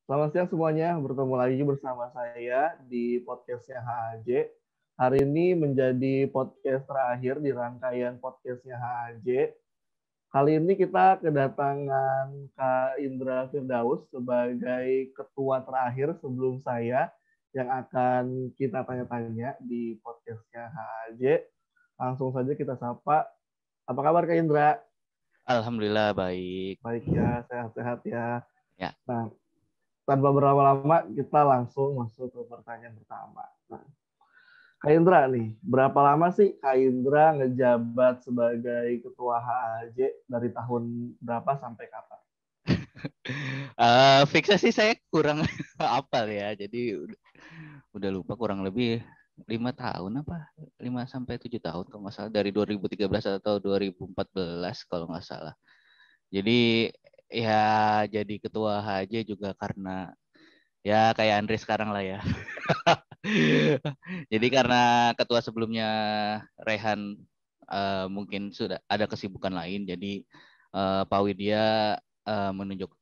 Selamat siang semuanya, bertemu lagi bersama saya di podcastnya HAJ. Hari ini menjadi podcast terakhir di rangkaian podcastnya HAJ. Kali ini kita kedatangan Kak Indra Firdaus sebagai ketua terakhir sebelum saya yang akan kita tanya-tanya di podcastnya HAJ. Langsung saja kita sapa. Apa kabar Kak Indra? Alhamdulillah baik. Baik ya, sehat-sehat ya. Ya. Nah, tanpa berlama-lama kita langsung masuk ke pertanyaan pertama. Nah, Kak Indra nih, berapa lama sih Kak Indra ngejabat sebagai ketua HAJ dari tahun berapa sampai kapan? Fixnya sih saya kurang apal ya. Jadi udah lupa kurang lebih 5 tahun apa 5 sampai 7 tahun kalau nggak salah dari 2013 atau 2014 kalau nggak salah. Jadi ya jadi ketua HJ juga karena ya kayak Andre sekarang lah ya. Jadi karena ketua sebelumnya Rehan mungkin sudah ada kesibukan lain, jadi Pak Widya menunjuk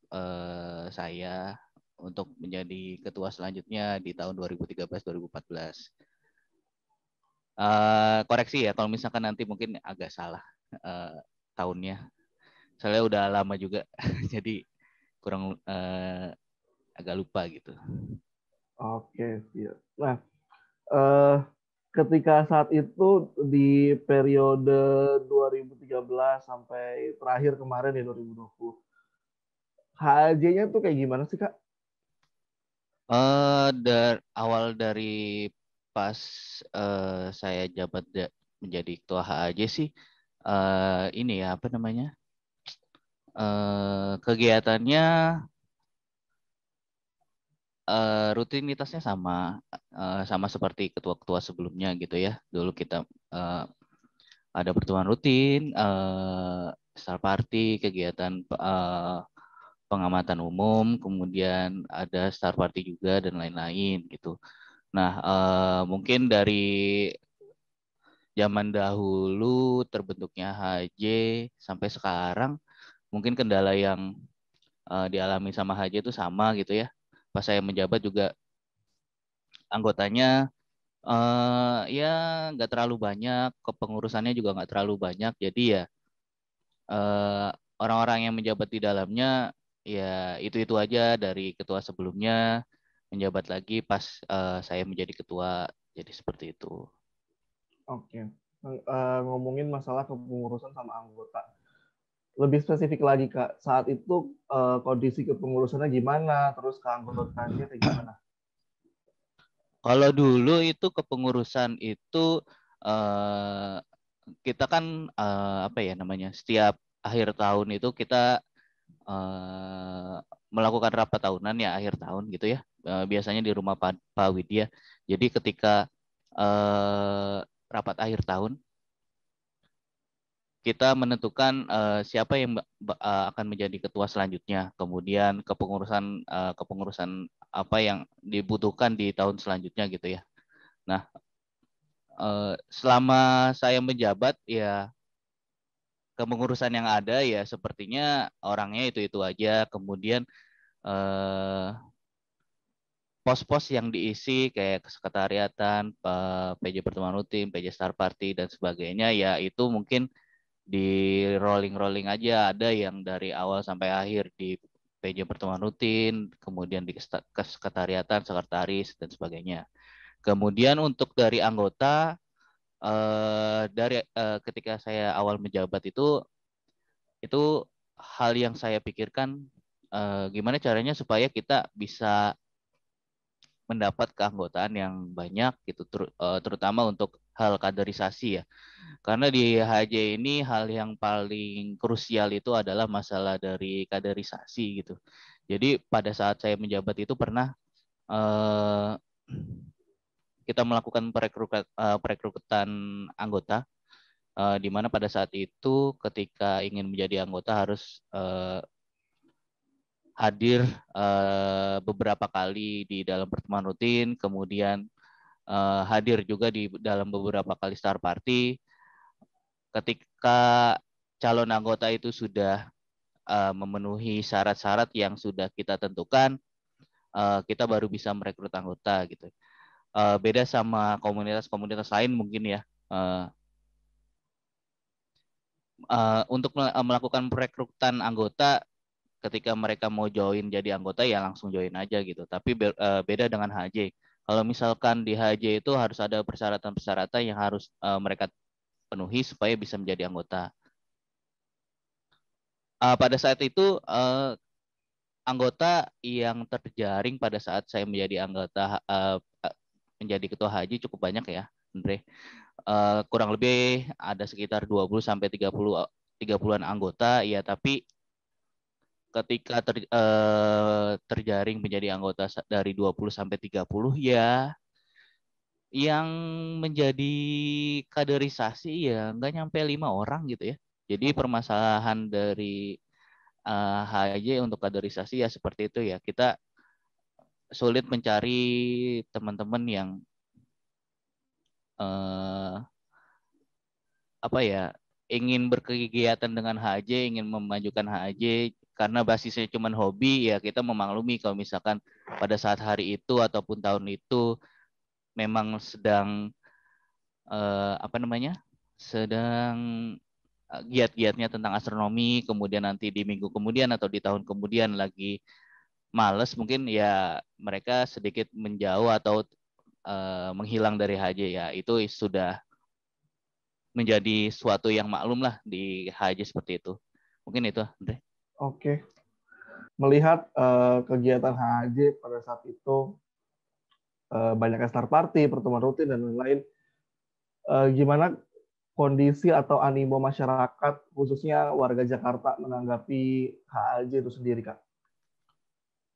saya untuk menjadi ketua selanjutnya di tahun 2013-2014. Koreksi ya, kalau misalkan nanti mungkin agak salah tahunnya. Soalnya udah lama juga, jadi kurang agak lupa gitu. Oke, siap. Nah, eh, ketika saat itu di periode 2013 sampai terakhir kemarin di 2020, HAJ-nya tuh kayak gimana sih Kak? Awal dari pas saya jabat menjadi ketua HAJ sih ini ya apa namanya kegiatannya rutinitasnya sama seperti ketua-ketua sebelumnya gitu ya. Dulu kita eh, ada pertemuan rutin, star party, kegiatan pengamatan umum, kemudian ada star party juga dan lain-lain gitu. Nah, mungkin dari zaman dahulu terbentuknya HJ sampai sekarang, mungkin kendala yang dialami sama HJ itu sama gitu ya. Pas saya menjabat juga anggotanya ya nggak terlalu banyak, kepengurusannya juga nggak terlalu banyak. Jadi ya eh, orang-orang yang menjabat di dalamnya ya itu-itu aja dari ketua sebelumnya menjabat lagi pas saya menjadi ketua. Jadi seperti itu. Oke. Ngomongin masalah kepengurusan sama anggota. Lebih spesifik lagi Kak, saat itu kondisi kepengurusannya gimana, terus keanggotaannya kayak gimana? Kalau dulu itu kepengurusan itu eh, kita kan apa ya namanya setiap akhir tahun itu kita eh, melakukan rapat tahunan ya akhir tahun gitu ya. Biasanya di rumah Pak Widya. Jadi ketika eh, rapat akhir tahun kita menentukan siapa yang akan menjadi ketua selanjutnya. Kemudian kepengurusan apa yang dibutuhkan di tahun selanjutnya gitu ya. Nah, selama saya menjabat ya kepengurusan yang ada ya sepertinya orangnya itu aja. Kemudian eh, pos-pos yang diisi kayak kesekretariatan, PJ pertemuan rutin, PJ Star Party dan sebagainya ya itu mungkin di rolling-rolling aja. Ada yang dari awal sampai akhir di PJ pertemuan rutin, kemudian di kesekretariatan, sekretaris dan sebagainya. Kemudian untuk dari anggota dari ketika saya awal menjabat itu hal yang saya pikirkan gimana caranya supaya kita bisa mendapat keanggotaan yang banyak gitu terutama untuk hal kaderisasi ya. Karena di HJ ini hal yang paling krusial itu adalah masalah dari kaderisasi gitu. Jadi pada saat saya menjabat itu pernah eh, kita melakukan perekrutan anggota di mana pada saat itu ketika ingin menjadi anggota harus hadir beberapa kali di dalam pertemuan rutin, kemudian hadir juga di dalam beberapa kali star party. Ketika calon anggota itu sudah memenuhi syarat-syarat yang sudah kita tentukan, kita baru bisa merekrut anggota gitu. Beda sama komunitas-komunitas lain mungkin ya. Untuk melakukan perekrutan anggota, ketika mereka mau join jadi anggota ya langsung join aja gitu. Tapi beda dengan HJ. Kalau misalkan di HJ itu harus ada persyaratan-persyaratan yang harus mereka penuhi supaya bisa menjadi anggota. Pada saat itu anggota yang terjaring pada saat saya menjadi anggota menjadi ketua HJ cukup banyak ya, Andre. Kurang lebih ada sekitar 20 sampai 30-an anggota ya, tapi ketika terjaring menjadi anggota dari 20 sampai 30 ya yang menjadi kaderisasi ya nggak nyampe 5 orang gitu ya. Jadi permasalahan dari HJ untuk kaderisasi ya seperti itu ya. Kita sulit mencari teman-teman yang apa ya, ingin berkegiatan dengan HJ, ingin memajukan HJ karena basisnya cuma hobi ya. Kita memaklumi kalau misalkan pada saat hari itu ataupun tahun itu memang sedang sedang giat-giatnya tentang astronomi, kemudian nanti di minggu kemudian atau di tahun kemudian lagi males, mungkin ya mereka sedikit menjauh atau menghilang dari HJ ya. Itu sudah menjadi suatu yang maklum lah di HJ seperti itu. Mungkin itu, Andre. Oke. Melihat kegiatan HJ pada saat itu banyak star party, pertemuan rutin dan lain-lain, gimana kondisi atau animo masyarakat khususnya warga Jakarta menanggapi HJ itu sendiri, Kak?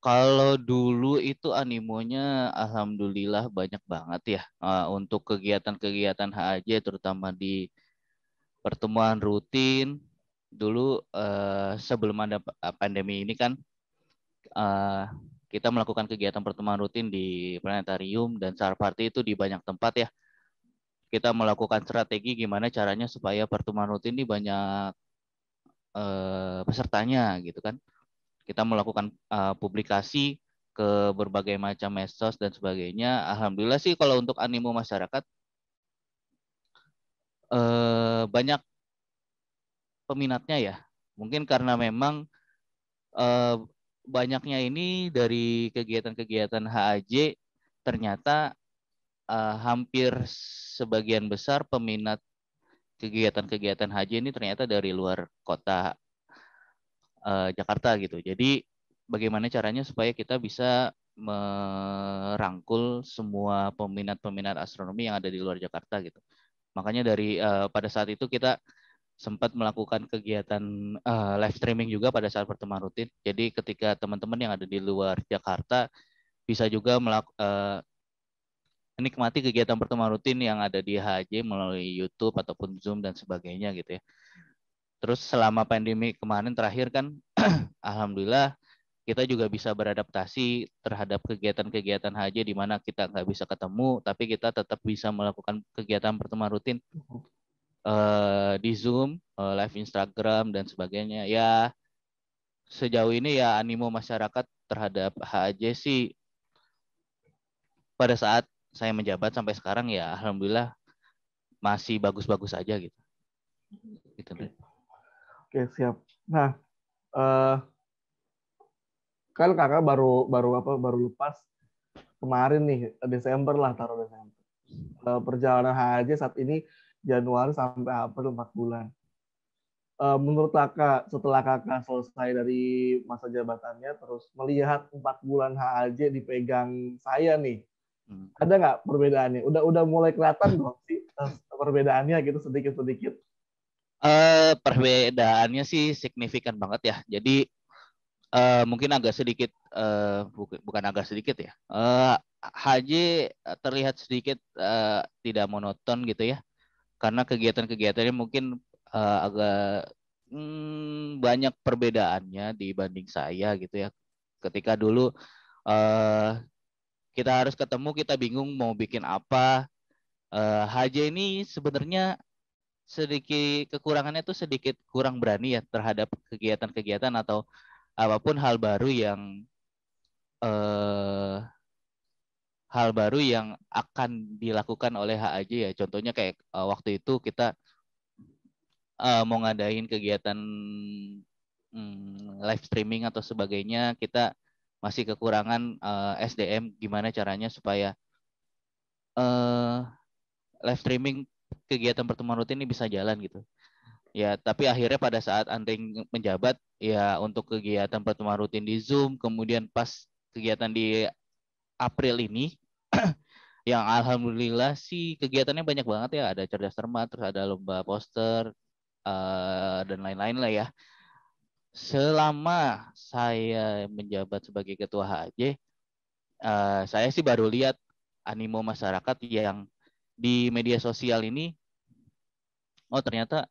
Kalau dulu itu animonya alhamdulillah banyak banget ya untuk kegiatan-kegiatan HJ, terutama di pertemuan rutin. Dulu sebelum ada pandemi ini kan kita melakukan kegiatan pertemuan rutin di planetarium dan star party itu di banyak tempat ya. Kita melakukan strategi gimana caranya supaya pertemuan rutin ini banyak pesertanya gitu kan. Kita melakukan publikasi ke berbagai macam medsos dan sebagainya. Alhamdulillah sih kalau untuk animo masyarakat banyak peminatnya ya. Mungkin karena memang banyaknya ini dari kegiatan-kegiatan HAJ, ternyata hampir sebagian besar peminat kegiatan-kegiatan HAJ ini ternyata dari luar kota Jakarta gitu. Jadi bagaimana caranya supaya kita bisa merangkul semua peminat-peminat astronomi yang ada di luar Jakarta gitu. Makanya dari pada saat itu kita sempat melakukan kegiatan live streaming juga pada saat pertemuan rutin. Jadi ketika teman-teman yang ada di luar Jakarta bisa juga menikmati kegiatan pertemuan rutin yang ada di HJ melalui YouTube ataupun Zoom dan sebagainya gitu ya. Terus selama pandemi kemarin terakhir kan, alhamdulillah kita juga bisa beradaptasi terhadap kegiatan-kegiatan HJ di mana kita nggak bisa ketemu, tapi kita tetap bisa melakukan kegiatan pertemuan rutin di Zoom, live Instagram dan sebagainya. Ya sejauh ini ya animo masyarakat terhadap HJ sih pada saat saya menjabat sampai sekarang ya alhamdulillah masih bagus-bagus aja gitu. Gitu deh. Oke, siap. Nah, kan kakak baru lepas kemarin nih, Desember lah, taruh Desember. Perjalanan HJ saat ini Januari sampai April 4 bulan. Menurut kakak, setelah kakak selesai dari masa jabatannya, terus melihat 4 bulan HJ dipegang saya nih, ada nggak perbedaannya? Udah mulai kelihatan dong sih perbedaannya gitu sedikit-sedikit. Perbedaannya sih signifikan banget ya. Jadi mungkin agak sedikit, bukan agak sedikit ya. HJ terlihat sedikit tidak monoton gitu ya. Karena kegiatan-kegiatannya mungkin agak banyak perbedaannya dibanding saya gitu ya. Ketika dulu kita harus ketemu, kita bingung mau bikin apa. HJ ini sebenarnya sedikit kekurangannya tuh sedikit kurang berani ya terhadap kegiatan-kegiatan atau apapun hal baru yang hal baru yang akan dilakukan oleh HAJ ya. Contohnya kayak waktu itu kita mau ngadain kegiatan live streaming atau sebagainya, kita masih kekurangan SDM, gimana caranya supaya live streaming kegiatan pertemuan rutin ini bisa jalan gitu. Ya, tapi akhirnya pada saat Andre menjabat, ya untuk kegiatan pertemuan rutin di Zoom, kemudian pas kegiatan di April ini, yang alhamdulillah sih kegiatannya banyak banget ya, ada cerdas cermat, terus ada lomba poster, dan lain-lain lah ya. Selama saya menjabat sebagai ketua HAJ, saya sih baru lihat animo masyarakat yang di media sosial ini, oh ternyata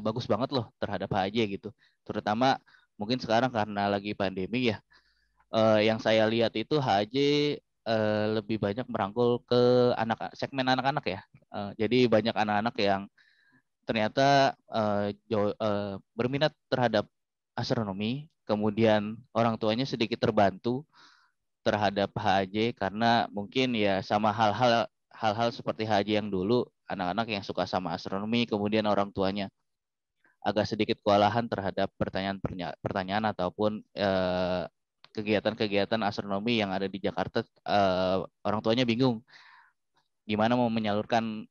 bagus banget loh terhadap HAJ gitu. Terutama mungkin sekarang karena lagi pandemi ya, yang saya lihat itu HAJ lebih banyak merangkul ke segmen anak-anak ya. Jadi banyak anak-anak yang ternyata berminat terhadap astronomi, kemudian orang tuanya sedikit terbantu terhadap HAJ karena mungkin ya sama hal-hal seperti HAJ yang dulu, anak-anak yang suka sama astronomi, kemudian orang tuanya agak sedikit kewalahan terhadap pertanyaan ataupun kegiatan-kegiatan astronomi yang ada di Jakarta, orang tuanya bingung gimana mau menyalurkan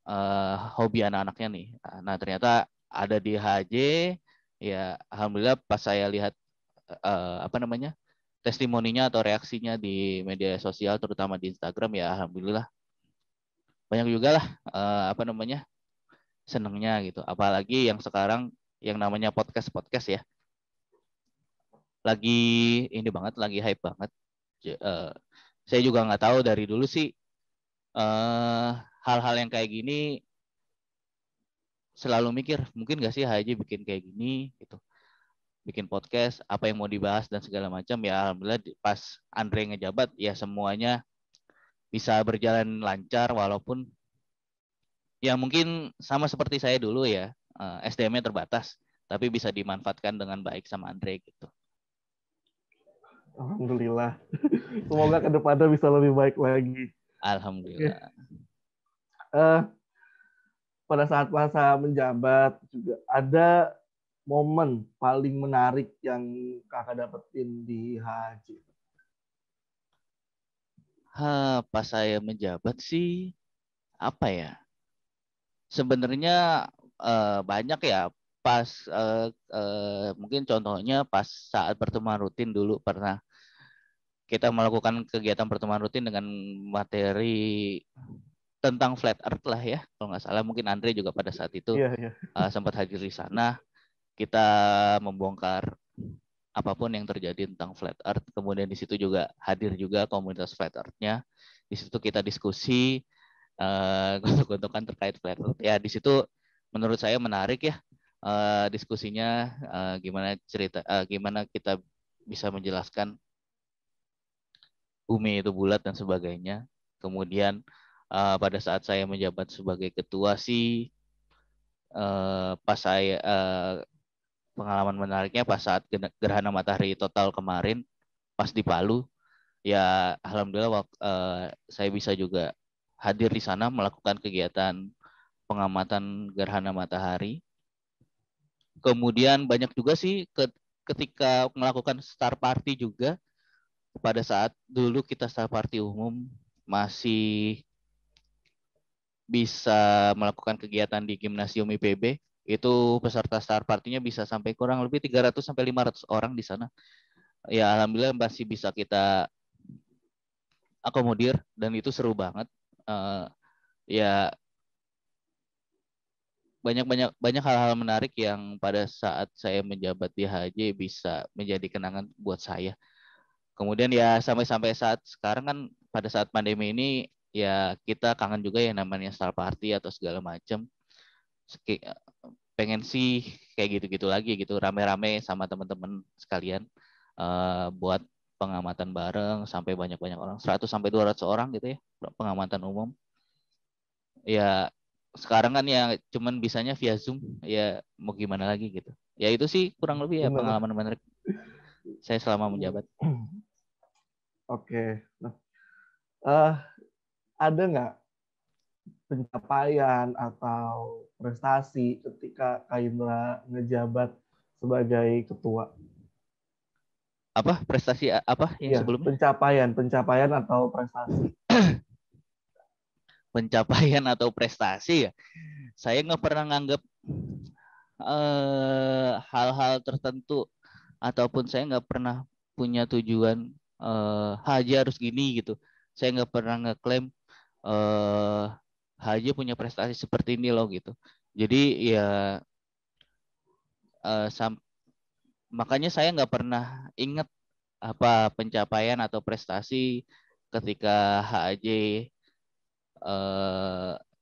hobi anak-anaknya nih. Nah ternyata ada di HJ, ya alhamdulillah pas saya lihat testimoninya atau reaksinya di media sosial terutama di Instagram, ya alhamdulillah banyak juga lah senengnya gitu. Apalagi yang sekarang yang namanya podcast ya, lagi ini banget, lagi hype banget. Saya juga nggak tahu dari dulu sih hal-hal yang kayak gini, selalu mikir mungkin nggak sih HJ bikin kayak gini gitu, bikin podcast, apa yang mau dibahas dan segala macam. Ya alhamdulillah pas Andre ngejabat ya semuanya bisa berjalan lancar, walaupun ya mungkin sama seperti saya dulu ya, SDM-nya terbatas, tapi bisa dimanfaatkan dengan baik sama Andre gitu. Alhamdulillah. Semoga ke depannya bisa lebih baik lagi. Alhamdulillah. Pada saat masa menjabat juga ada momen paling menarik yang kakak dapetin di HAJ? Pas saya menjabat sih apa ya? Sebenarnya banyak ya. Pas mungkin contohnya pas saat pertemuan rutin dulu pernah kita melakukan kegiatan pertemuan rutin dengan materi tentang flat earth lah ya, kalau nggak salah. Mungkin Andre juga pada saat itu sempat hadir di sana. Kita membongkar apapun yang terjadi tentang flat earth. Kemudian di situ juga hadir juga komunitas flat earth-nya. Di situ kita diskusi gontok-gontokan terkait flat earth. Ya di situ menurut saya menarik ya diskusinya, gimana kita bisa menjelaskan bumi itu bulat dan sebagainya. Kemudian pada saat saya menjabat sebagai ketua sih, pas saya pengalaman menariknya pas saat gerhana matahari total kemarin pas di Palu, ya alhamdulillah saya bisa juga hadir di sana melakukan kegiatan pengamatan gerhana matahari. Kemudian banyak juga sih ketika melakukan star party juga, pada saat dulu kita star party umum masih bisa melakukan kegiatan di Gimnasium IPB, itu peserta star party-nya bisa sampai kurang lebih 300 sampai 500 orang di sana. Ya alhamdulillah masih bisa kita akomodir dan itu seru banget. Ya banyak hal-hal menarik yang pada saat saya menjabat di HJ bisa menjadi kenangan buat saya. Kemudian ya sampai saat sekarang kan, pada saat pandemi ini ya kita kangen juga ya namanya star party atau segala macam. Pengen sih kayak gitu-gitu lagi gitu, rame-rame sama teman-teman sekalian buat pengamatan bareng sampai banyak-banyak orang, 100 sampai 200 orang gitu ya, pengamatan umum. Ya sekarang kan ya cuman bisanya via Zoom, ya mau gimana lagi gitu. Ya itu sih kurang lebih ya pengalaman menarik saya selama menjabat. Oke. Nah, eh, ada nggak pencapaian atau prestasi ketika Kak Indra ngejabat sebagai ketua? Apa prestasi apa yang Iya, sebelumnya? pencapaian atau prestasi. Pencapaian atau prestasi ya. Saya nggak pernah nganggap hal-hal tertentu ataupun saya nggak pernah punya tujuan Haji harus gini gitu. Saya nggak pernah ngeklaim eh Haji punya prestasi seperti ini loh gitu. Jadi ya eh, sam- makanya saya nggak pernah ingat apa pencapaian atau prestasi ketika HAJ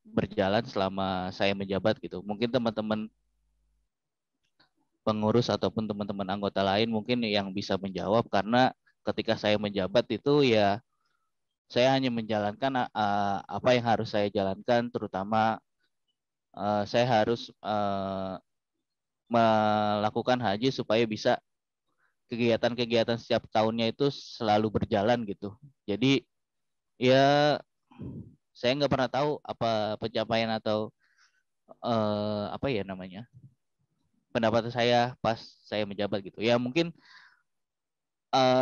berjalan selama saya menjabat gitu. Mungkin teman-teman pengurus ataupun teman-teman anggota lain mungkin yang bisa menjawab karena ketika saya menjabat itu ya saya hanya menjalankan apa yang harus saya jalankan, terutama saya harus melakukan haji supaya bisa kegiatan-kegiatan setiap tahunnya itu selalu berjalan gitu. Jadi ya saya nggak pernah tahu apa pencapaian atau apa ya namanya pendapat saya pas saya menjabat gitu. Ya mungkin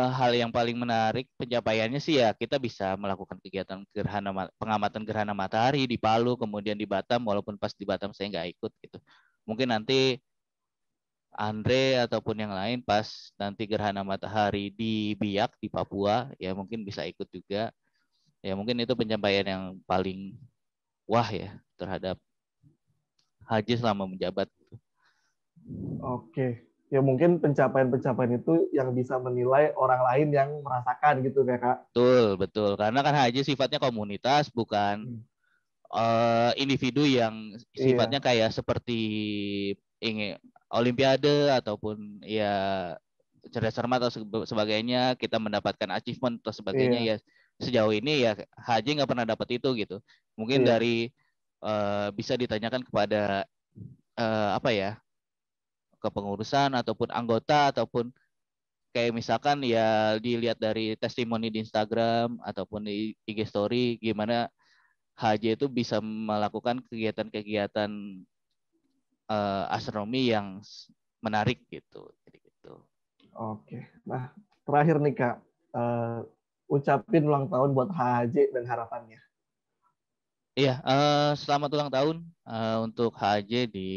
hal yang paling menarik pencapaiannya sih ya kita bisa melakukan kegiatan pengamatan gerhana matahari di Palu kemudian di Batam walaupun pas di Batam saya nggak ikut gitu. Mungkin nanti Andre ataupun yang lain pas nanti gerhana matahari di Biak di Papua ya mungkin bisa ikut juga. Ya mungkin itu pencapaian yang paling wah ya terhadap Haji selama menjabat. Oke. Ya mungkin pencapaian-pencapaian itu yang bisa menilai orang lain yang merasakan gitu ya, Kak. Betul, betul. Karena kan Haji sifatnya komunitas bukan Hmm. individu yang sifatnya Iya, kayak seperti ingin Olimpiade ataupun ya cerdas cermat atau sebagainya kita mendapatkan achievement atau sebagainya iya, ya sejauh ini ya Haji nggak pernah dapat itu gitu mungkin iya, dari bisa ditanyakan kepada apa ya kepengurusan ataupun anggota ataupun kayak misalkan ya dilihat dari testimoni di Instagram ataupun di IG Story gimana HJ itu bisa melakukan kegiatan-kegiatan astronomi yang menarik gitu. Jadi gitu. oke. Nah, terakhir nih, Kak. Ucapin ulang tahun buat HJ dan harapannya. Iya, selamat ulang tahun untuk HJ di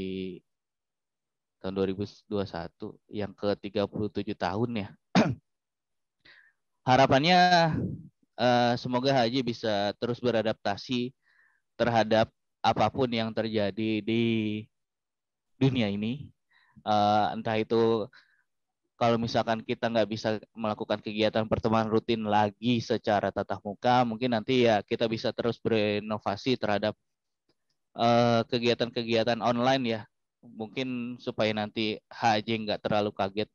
tahun 2021 yang ke-37 tahun ya. Harapannya semoga HJ bisa terus beradaptasi terhadap apapun yang terjadi di dunia ini. Entah itu kalau misalkan kita nggak bisa melakukan kegiatan pertemuan rutin lagi secara tatap muka, mungkin nanti ya kita bisa terus berinovasi terhadap kegiatan-kegiatan online ya. Mungkin supaya nanti HJ nggak terlalu kaget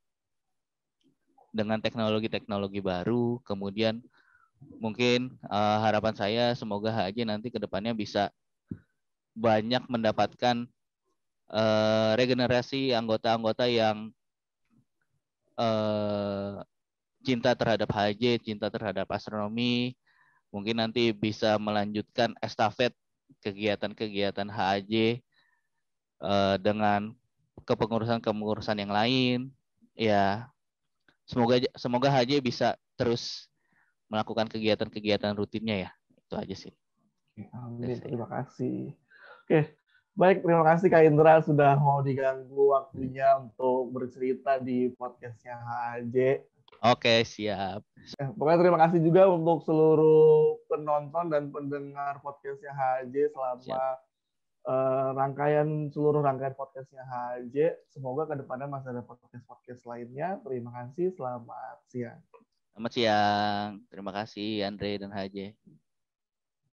dengan teknologi-teknologi baru. Kemudian mungkin harapan saya semoga HJ nanti ke depannya bisa banyak mendapatkan regenerasi anggota-anggota yang eh, cinta terhadap HJ, cinta terhadap astronomi, mungkin nanti bisa melanjutkan estafet kegiatan-kegiatan HJ dengan kepengurusan-kepengurusan yang lain. Ya, semoga semoga HJ bisa terus melakukan kegiatan-kegiatan rutinnya ya. Itu aja sih dari Amin, saya. terima kasih. Oke, baik, terima kasih Kak Indra sudah mau diganggu waktunya untuk bercerita di podcastnya HJ. Oke, siap. Pokoknya terima kasih juga untuk seluruh penonton dan pendengar podcastnya HJ selama Siap. seluruh rangkaian podcastnya HJ. Semoga kedepannya masih ada podcast-podcast lainnya. Terima kasih, selamat siang. Selamat siang. Terima kasih Andre dan HJ.